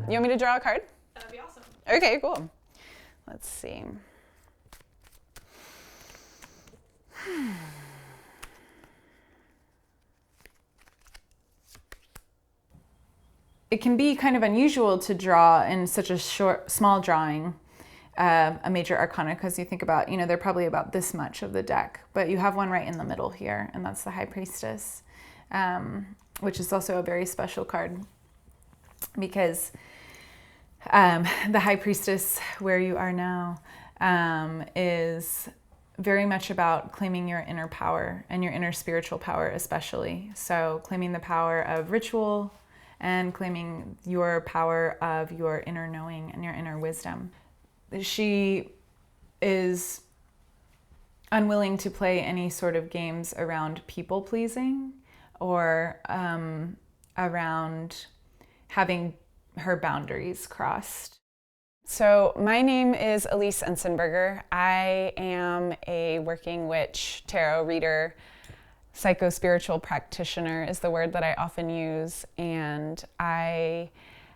You want me to draw a card? That'd be awesome. Okay, cool. Let's see. It can be kind of unusual to draw in such a small drawing a major arcana, because you think about, they're probably about this much of the deck, but you have one right in the middle here, and that's the High Priestess, which is also a very special card, because the High Priestess, where you are now, is very much about claiming your inner power and your inner spiritual power especially. So claiming the power of ritual and claiming your power of your inner knowing and your inner wisdom. She is unwilling to play any sort of games around people pleasing or around having her boundaries crossed. So my name is Elise Entzenberger. I am a working witch, tarot reader, psycho-spiritual practitioner is the word that I often use, and I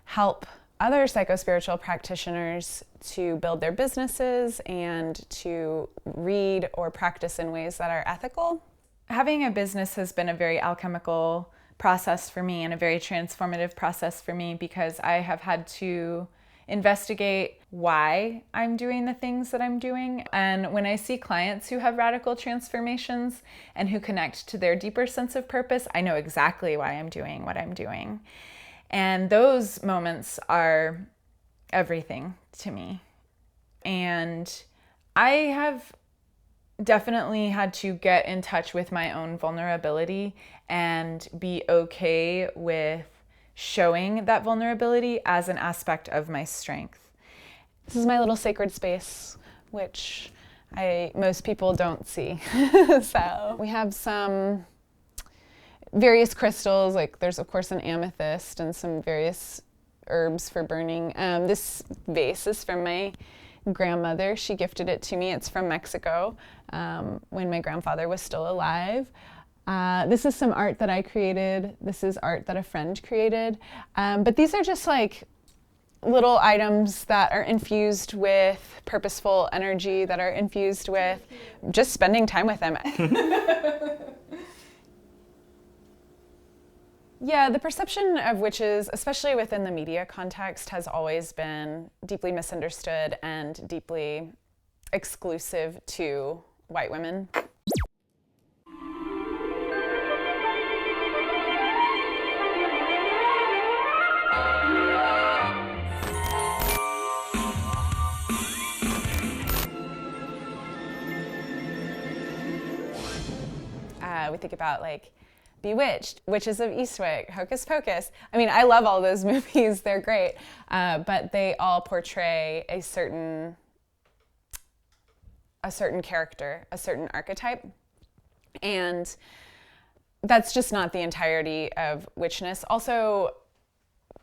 help other psycho-spiritual practitioners to build their businesses and to read or practice in ways that are ethical. Having a business has been a very alchemical process for me and a very transformative process for me, because I have had to investigate why I'm doing the things that I'm doing. And when I see clients who have radical transformations and who connect to their deeper sense of purpose, I know exactly why I'm doing what I'm doing. And those moments are everything to me. And I have definitely had to get in touch with my own vulnerability and be okay with showing that vulnerability as an aspect of my strength. This is my little sacred space, which most people don't see. So we have some various crystals, like there's of course an amethyst and some various herbs for burning. This vase is from my grandmother. She gifted it to me. It's from Mexico when my grandfather was still alive. This is some art that I created. This is art that a friend created. But these are just like little items that are infused with purposeful energy, that are infused with just spending time with them. Yeah, the perception of witches, especially within the media context, has always been deeply misunderstood and deeply exclusive to white women. We think about like Bewitched, Witches of Eastwick, Hocus Pocus. I mean, I love all those movies, they're great, but they all portray a certain character, a certain archetype, and that's just not the entirety of witchness. Also,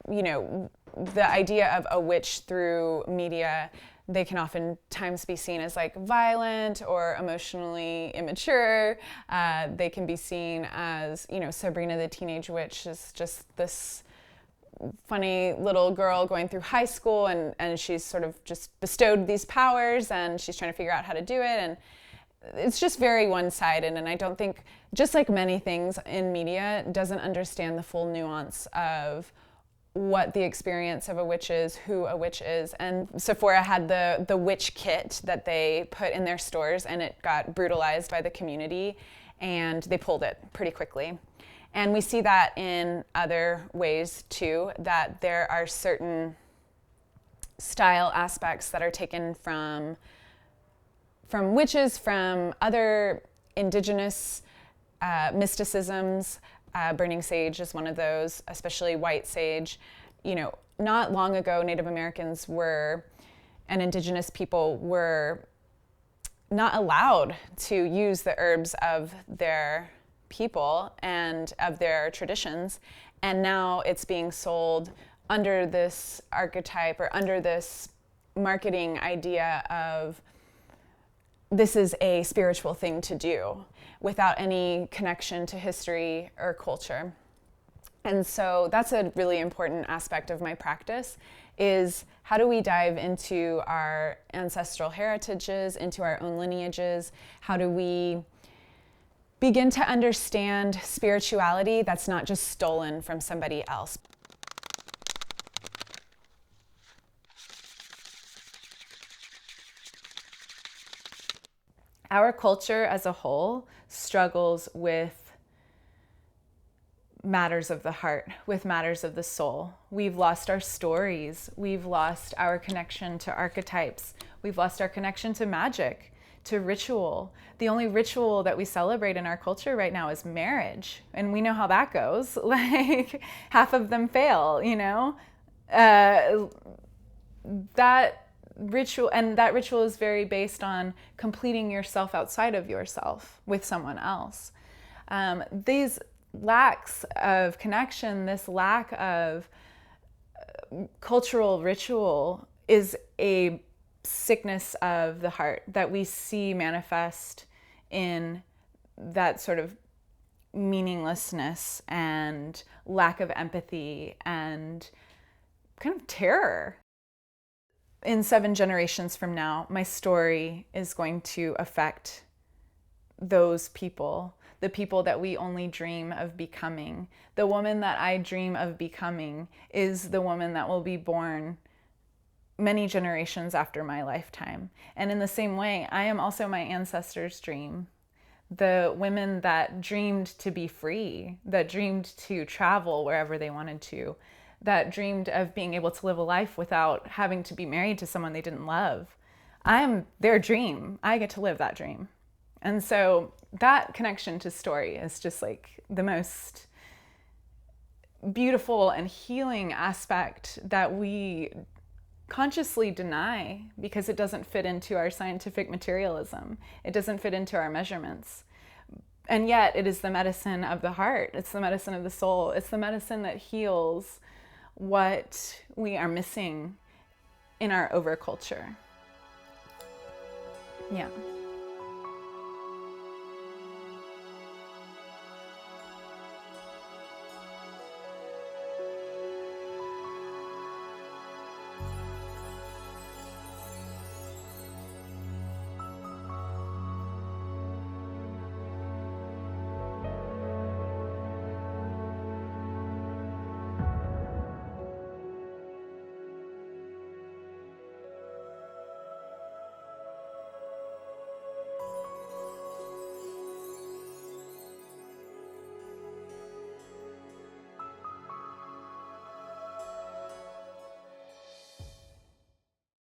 the idea of a witch through media, they can oftentimes be seen as like violent or emotionally immature. They can be seen as, Sabrina the Teenage Witch is just this funny little girl going through high school, and she's sort of just bestowed these powers and she's trying to figure out how to do it. And it's just very one-sided, and I don't think, just like many things in media, doesn't understand the full nuance of what the experience of a witch is, who a witch is. And Sephora had the witch kit that they put in their stores, and it got brutalized by the community, and they pulled it pretty quickly. And we see that in other ways too, that there are certain style aspects that are taken from witches, from other indigenous mysticisms. Burning sage is one of those, especially white sage. Not long ago, Native Americans and indigenous people were not allowed to use the herbs of their people and of their traditions. And now it's being sold under this archetype or under this marketing idea of this is a spiritual thing to do, without any connection to history or culture. And so that's a really important aspect of my practice, is how do we dive into our ancestral heritages, into our own lineages? How do we begin to understand spirituality that's not just stolen from somebody else? Our culture as a whole struggles with matters of the heart, with matters of the soul. We've lost our stories. We've lost our connection to archetypes. We've lost our connection to magic, to ritual. The only ritual that we celebrate in our culture right now is marriage. And we know how that goes. Like, half of them fail, you know? That ritual is very based on completing yourself outside of yourself with someone else. These lacks of connection, this lack of cultural ritual, is a sickness of the heart that we see manifest in that sort of meaninglessness and lack of empathy and kind of terror. In 7 generations from now, my story is going to affect those people, the people that we only dream of becoming. The woman that I dream of becoming is the woman that will be born many generations after my lifetime. And in the same way, I am also my ancestors' dream. The women that dreamed to be free, that dreamed to travel wherever they wanted to, that dreamed of being able to live a life without having to be married to someone they didn't love. I am their dream. I get to live that dream. And so that connection to story is just like the most beautiful and healing aspect that we consciously deny because it doesn't fit into our scientific materialism. It doesn't fit into our measurements. And yet it is the medicine of the heart. It's the medicine of the soul. It's the medicine that heals what we are missing in our overculture. Yeah.